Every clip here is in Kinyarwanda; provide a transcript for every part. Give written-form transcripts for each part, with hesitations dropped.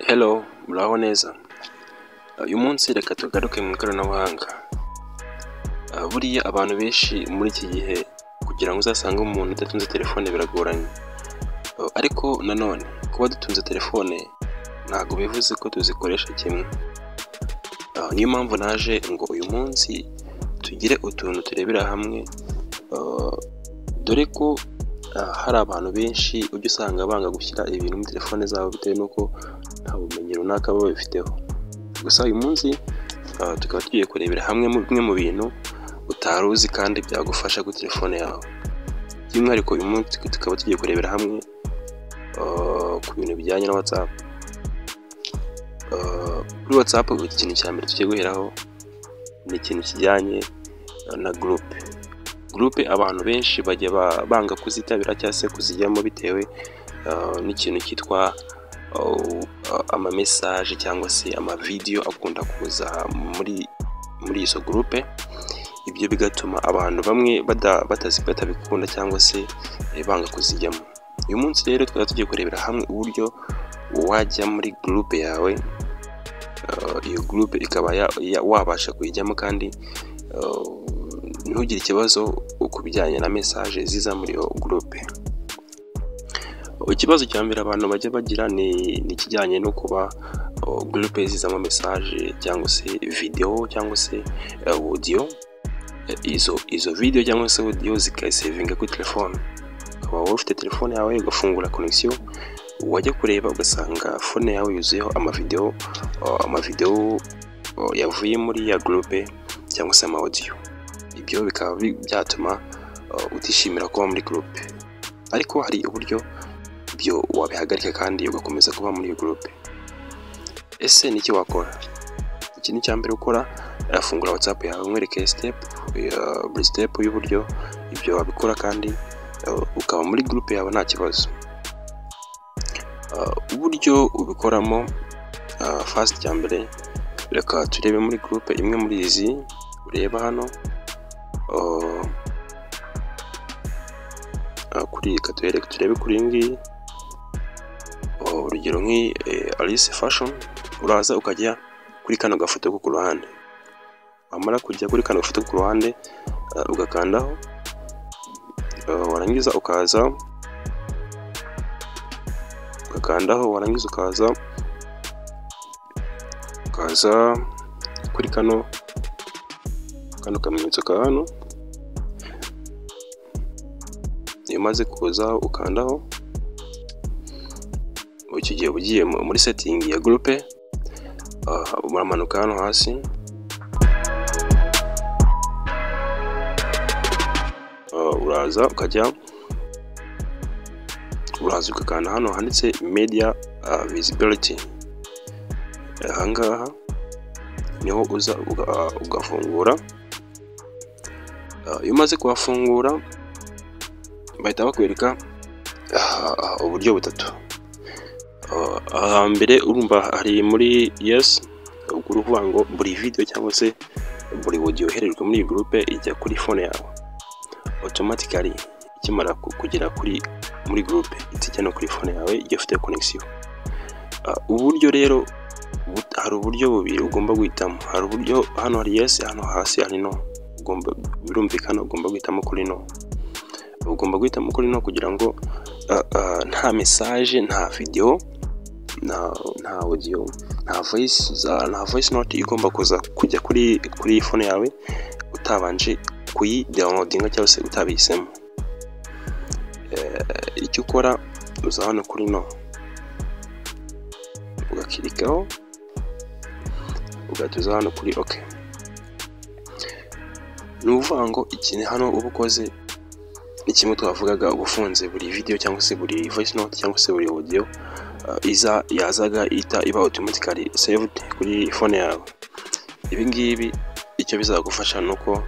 Hello, muraho neza. Uyu munsi reka tugaruke mu ikoranabuhanga. Buriya abantu benshi muri iki gihe kugira ngo uzasange umuntu udatunze telefone biragoranye. Ariko nanone kuba dutunze telefone ntabwo bivuze ko tuzikoresha kimwe. Niyo mpamvu naje ngo uyu munsi tugire utuntu turebera hamwe, dore ko hari abantu benshi ujya usanga banga gushyira ibintu muri telefone zabo bitewe n'uko nta bumenyi runaka baba babifiteho. Gusa uyu munsi tukaba tugiye kurebera hamwe bimwe mu bintu utari uzi kandi byagufasha kuri telefone yawe. By'umwihariko uyu munsi tukaba tugiye kurebera hamwe ku bintu bijyanye na WhatsApp. Kuri WhatsApp ikintu cya mbere tugiye guheraho ni ikintu kijyanye na groupe abantu benshi bajya banga kuzitabira cyangwa se kuzijyamo bitewe n'ikintu cyitwa ama message cyangwa se ama video akunda kuza muri izo groupe. Ibyo bigatuma abantu bamwe batabikunda cyangwa se banga kuzijyamo. Uyu munsi rero twaba tugiye kurebera hamwe uburyo wajya muri groupe yawe, iyo groupe ikaba wabasha kuyijyamo kandi ntugire ikibazo ku bijyanye na message ziza muri iyo groupe. Ikibazo cya mbere abantu bajya bagira ni ikijyanye no kuba groupe zizamo message cyangwa se video cyangwa se audio. Izo video cyangwa se audio zikayisevinga kuri telefone. Ukaba ufite telefone yawe ugafungura connection, wajya kureba ugasanga phone yawe yuzuyeho amavideo yavuye muri ya groupe cyangwa se ama audio. Ibyo bikaba byatuma utishimira kuba muri groupe. Ariko hari uburyo ibyo wabihagarika kandi ugakomeza kuba muri iyo groupe. Ese niki wakora? Ikintu cya mbere ukora, fungura WhatsApp yawe, nkwereke buri step y'uburyo ibyo wabikora kandi ukaba muri groupe yawe nta kibazo. Uburyo ubikoramo, first cya mbere reka turebe muri groupe imwe muri izi ureba hano. Turebe kuri ngi urugero nk'i Alice Fashion. Uraza ukajya kuri kano gafoto ko ku ruhande. Wamara kujya kuri kano gafoto ku ruhande ugakandaho, warangiza ukaza warangiza ukaza kuri kano kamenyetso ka hano. Iyo umaze kuza ukandaho, iki gihe ugiye muri setting ya groupe, uramanuka hano hasi, uraza ukakanda hano handitse media visibility. Ahangaha niho uza ugafungura. Iyo umaze kuhafungura bahita bakwereka uburyo butatu. Mbere urumva hari muri yes, uruvuga ngo buri video cyangwa se buri audio yoherejwe muri groupe ijya kuri phone yawe automatically ikimara kugera muri groupe itijya no kuri phone yawe igiye ufite connection. Uburyo rero hari uburyo bubiri ugomba guhitamo. Hari uburyo hano hari yes, hano hasi hari no. Birumvikana ugomba guhitamo kuri no. Ugomba guhitamo kuri no kugira ngo nta message, nta video, nta audio, nta voice note igomba kujya kuri phone yawe utabanje kuyidownloadinga cyangwa se utabisemo. Icyo ukora uza hano kuri no, ugakirikaho, ugatuza hano kuri okay. Nuvuga ngo ikintu hano uba ukoze ni kimwe twavugaga, ubufunze buri video cyangwa se buri voice note cyangwa se buri audio yazaga iba automatically saved kuri phone yawe. Ibi ngibi icyo bizagufasha nuko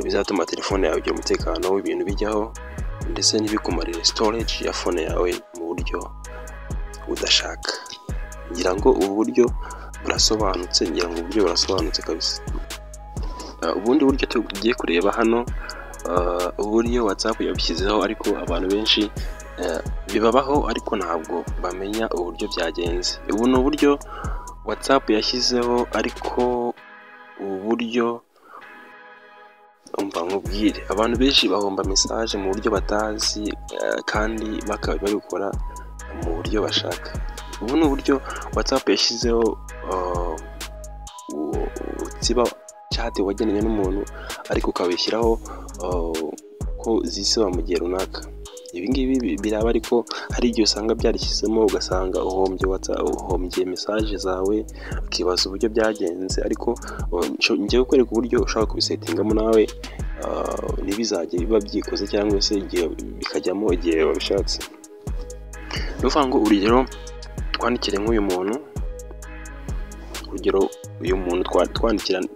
bizatuma telefone yawe igira umutekano w'ibintu bijyaho ndetse ntibikumarire storage ya phone yawe mu buryo udashaka. Ngira ngo ubu buryo burasobanutse kabisa. Ubundi buryo tugiye kureba hano, uburyo WhatsApp yabishyizeho ariko abantu benshi bibabaho ariko ntabwo bamenya uburyo byagenze. Ubu ni uburyo WhatsApp yashyizeho, ariko ubu buryo umva nkubwire, abantu benshi bahomba message mu buryo batazi, kandi bakaba babikora mu buryo bashaka. Ubu ni uburyo WhatsApp yashyizeho utsiba chat wageneye n'umuntu, ariko ukabishyiraho ko zisiba mu gihe runaka. Ibi ngibi biraba, ariko hari igihe usanga byarishyizemo ugasanga uhombye message zawe, ukibaza uburyo byagenze. Ariko ngiye kukwereka uburyo ushobora kubisetingamo nawe, ntibizajye biba byikoze cyangwa se igihe bikajyamo igihe wabishatse. Ni ukuvuga ngo urugero twandikire nk'uyu muntu, urugero uyu muntu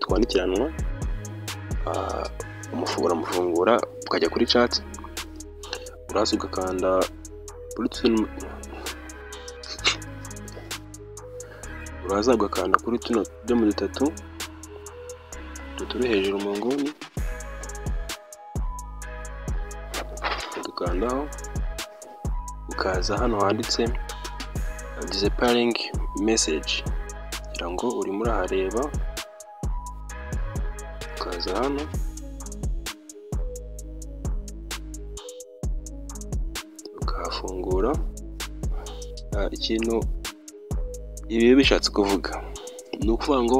twandikiranwa, uramufungura ukajya kuri chat, uraza ugakanda kuri tuno tudomo dutatu turi hejuru mu nguni, dukandaho, ukaza hano handitse disappearing message, kugira ngo urimo urahareba, ukaza hano ukahafungura. Ikintu ibi bishatse kuvuga ni ukuvuga ngo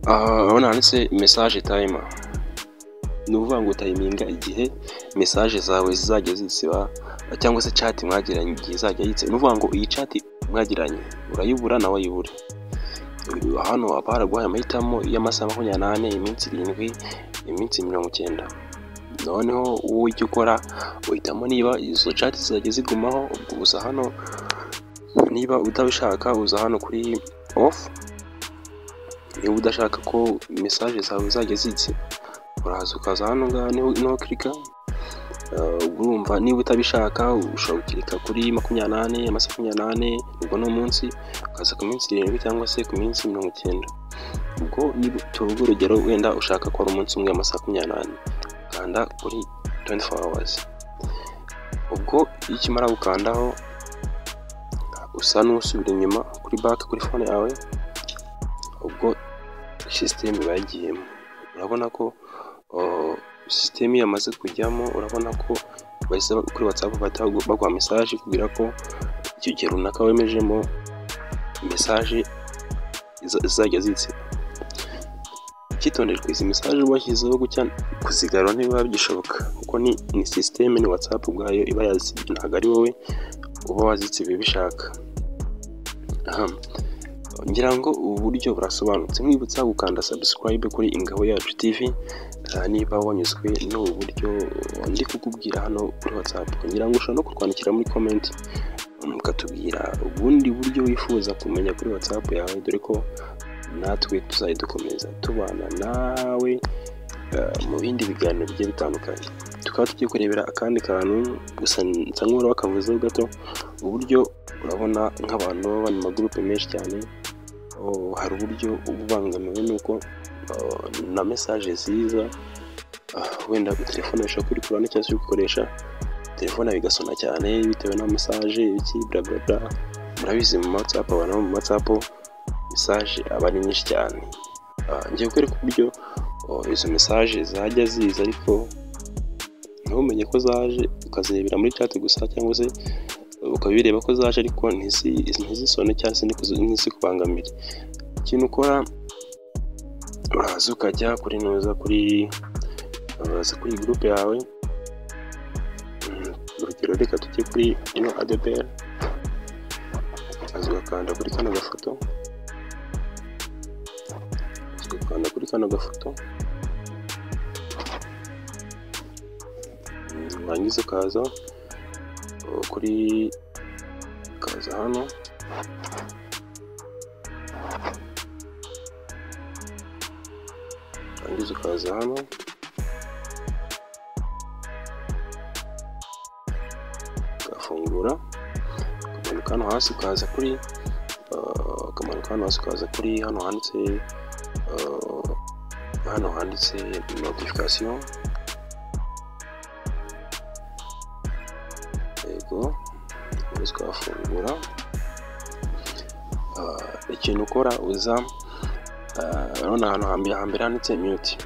urabona handitse message timer, ni ukuvuga ngo tayiminga igihe message zawe zizajya zisiba, cyangwa se chat mwagiranye igihe izajya yitse. Ni ukuvuga ngo iyi chat mwagiranye urayibura nawe ayibure. Hano haba haraguhaye amahitamo y'amasaha 28, iminsi 7, iminsi 90. Noneho wowe icyo ukora uhitamo niba izo chat zizajya zigumaho. Gusa hano niba utabishaka uza hano kuri off, niba udashaka ko message zawe zajya zitse uraza ukaza hano niho klika. Urumva niba utabishaka ushobora gukirika kuri 28, amasaha 28, ubwo no munsi ukaza ku minsi 7 cyangwa se ku minsi 90. Ubwo niba tuvuga urugero wenda ushaka ko ari umunsi umwe amasaha 28, kanda kuri 24 hours. Ubwo ikimara gukandaho usa n'usubira inyuma kuri back kuri phone yawe, ubwo system bayigiyemo. Urabona ko system yamaze kujyamo, urabona ko bahise kuri WhatsApp bagwa message kugira ko icyo gihe runaka wemejemo message zizajya zitse. Ikitonderwa, izi message bashyizeho kuzigarura niba byishoboka, kuko ni system, ni WhatsApp ubwayo iba yazibye, ntabwo ari wowe uba wazitse bishaka. Ngira ngo ubu buryo burasobanutse. Mwibutsa gukanda subscribe kuri Ingabo Yacu TV niba wanyuzwe n'ubu buryo ndi kukubwira hano kuri WhatsApp. Ngira ngo ushobora no kutwandikira muri comment mukatubwira ubundi buryo wifuza kumenya kuri WhatsApp yawe, dore ko natwe tuzajya dukomeza tubana nawe mu bindi biganiro bigiye bitandukanye. Tukaba tugiye kurebera akandi kantu, gusa nsa nk'uwari wakavuzeho gato. Uburyo urabona nk'abantu baba mu magroupe menshi cyane, hari uburyo ubangamiwe nuko na message ziza, wenda telefone ishobora kuri kurana cyangwa se gukoresha telefone bigasona cyane bitewe na message iki bla bla bla. Murabizi mu WhatsApp, abantu mu WhatsApp message aba ari nyinshi cyane. Ngiye kwereka uburyo izo message zajya ziza, ariko ntumenye ko zaje, ukazirebera muri chat gusa, cyangwa se ukabireba ko zaje ariko ntizisone cyangwa se ntizikubangamire. Ikintu ukora uraza ukajya kuri groupe yawe. Urugero reka tujye kuri ino ADBL, ukaza ugakanda kuri kano gafoto, warangiza ukaza hano ugafungura, ukamanuka hano hasi ukaza kuri hano handitse notification. Yego, kugafungura. Ikintu ukora uza urabona ahantu hambere handitse mute,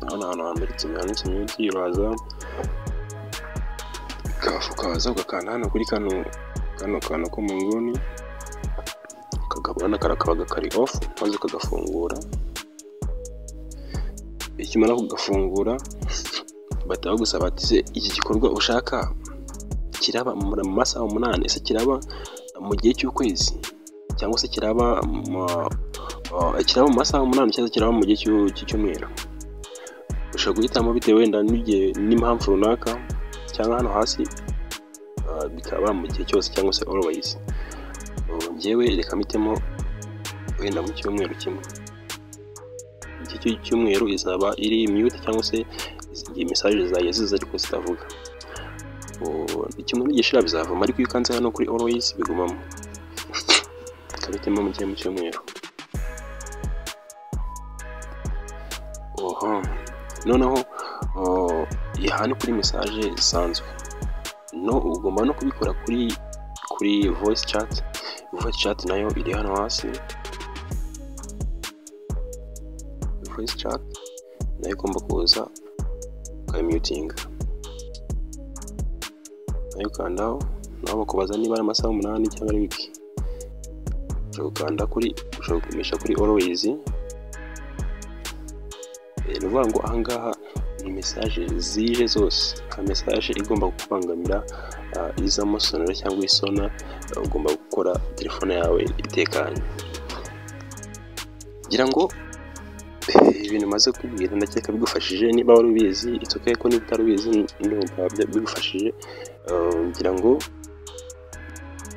urabona ahantu hambere handitse mute, uraza ukaza ugakanda hano kuri kano kantu ko mu nguni, ukagabana karakabaga kari off, maze ukagafungura. Ikimara kugafungura bahita bagusaba ati iki gikorwa ushaka kiraba mu masaha 8, ese kiraba mu gihe cy'ukwezi cyangwa se kiraba mu masaha 8 cyangwa kiraba mu gihe cy'icyumweru. Ushobora guhitamo bitewe wenda n'impamvu runaka, cyangwa hano hasi bikaba mu gihe cyose cyangwa se always. Njyewe reka mpitemo wenda mu cyumweru kimwe. Iki cyumweru izaba iri mute cyangwa se iyi message zaye ziza ariko zitavuga. Icyumweru gishira bizavamo, ariko iyo ukanze hano kuri always bigumamo. Kabitemo mu gihe mu cyumweru. Noneho ihane kuri message zisanzwe. No, ugomba no kubikora kuri voice chat. Voice chat nayo iri hano hasi. Voice chat nayo ugomba kuza ukayimutinga. Nayo ukandaho, naho bakubaza niba ari amasaha 8 cyangwa ari wiki. Ushobora kumisha kuri always. Nuvuga ngo ahangaha ni message zije zose, ka message igomba kubangamira izamo sonora cyangwa isona, ugomba gukora telefone yawe itekanye. Ngira ngo ibintu maze kubwira ndakeka bigufashije. Niba wari ubizi it's okay, ko niba utari ubizi ndumva bigufashije. Ngira ngo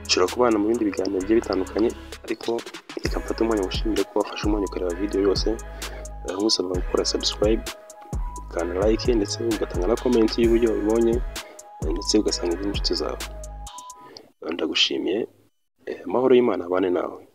ushobora kubana mu bindi biganiro bigiye bitandukanye, ariko reka mfate umwanya gushimira ko wafashe umwanya ukareba video yose. Ngusaba gukora subscribe, ukana like, ndetse ugatanga na comment y'uburyo ubonye, ndetse ugasanga inshuti zawe. Ndagushimiye. Amahoro y'Imana abane nawe.